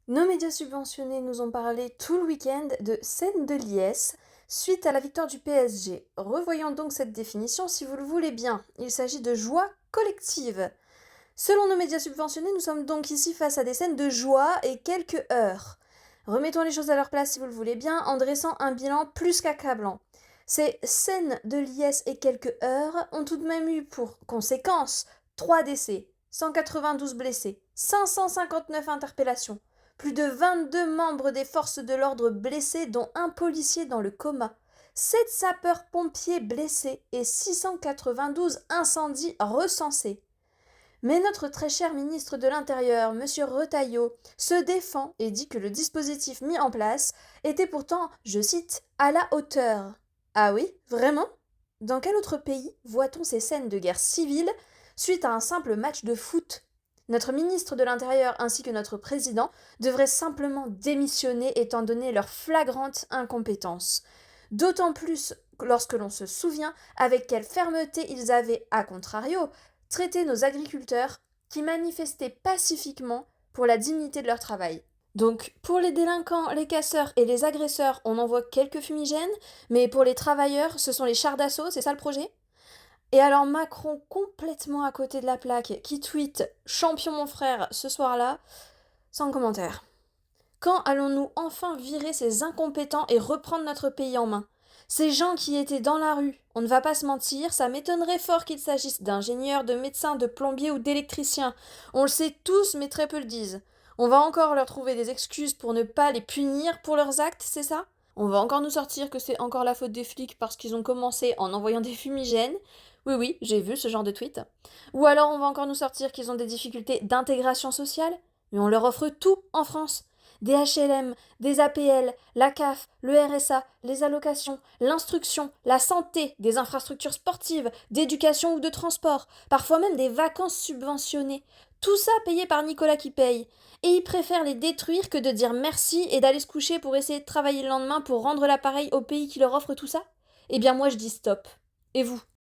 Nos médias subventionnés nous ont parlé tout le week-end de scène de liesse suite à la victoire du PSG. Revoyons donc cette définition si vous le voulez bien. Il s'agit de joie collective. Selon nos médias subventionnés, nous sommes donc ici face à des scènes de joie et quelques heurts. Remettons les choses à leur place si vous le voulez bien en dressant un bilan plus qu'accablant. Ces scènes de liesse et quelques heurts ont tout de même eu pour conséquence 3 décès, 192 blessés, 559 interpellations, plus de 22 membres des forces de l'ordre blessés dont un policier dans le coma, 7 sapeurs-pompiers blessés et 692 incendies recensés. Mais notre très cher ministre de l'Intérieur, M. Retailleau, se défend et dit que le dispositif mis en place était pourtant, je cite, à la hauteur. Ah oui, vraiment? Dans quel autre pays voit-on ces scènes de guerre civile suite à un simple match de foot? Notre ministre de l'Intérieur ainsi que notre président devraient simplement démissionner étant donné leur flagrante incompétence. D'autant plus lorsque l'on se souvient avec quelle fermeté ils avaient, à contrario, traité nos agriculteurs qui manifestaient pacifiquement pour la dignité de leur travail. Donc, pour les délinquants, les casseurs et les agresseurs, on envoie quelques fumigènes, mais pour les travailleurs, ce sont les chars d'assaut, c'est ça le projet? Et alors Macron, complètement à côté de la plaque, qui tweet Champion mon frère ce soir-là, sans commentaire. Quand allons-nous enfin virer ces incompétents et reprendre notre pays en main? Ces gens qui étaient dans la rue, on ne va pas se mentir, ça m'étonnerait fort qu'il s'agisse d'ingénieurs, de médecins, de plombiers ou d'électriciens. On le sait tous, mais très peu le disent. On va encore leur trouver des excuses pour ne pas les punir pour leurs actes, c'est ça? On va encore nous sortir que c'est encore la faute des flics parce qu'ils ont commencé en envoyant des fumigènes. Oui, oui, j'ai vu ce genre de tweet. Ou alors on va encore nous sortir qu'ils ont des difficultés d'intégration sociale. Mais on leur offre tout en France. Des HLM, des APL, la CAF, le RSA, les allocations, l'instruction, la santé, des infrastructures sportives, d'éducation ou de transport, parfois même des vacances subventionnées. Tout ça payé par Nicolas qui paye. Et il préfère les détruire que de dire merci et d'aller se coucher pour essayer de travailler le lendemain pour rendre l'appareil au pays qui leur offre tout ça? Eh bien moi je dis stop. Et vous?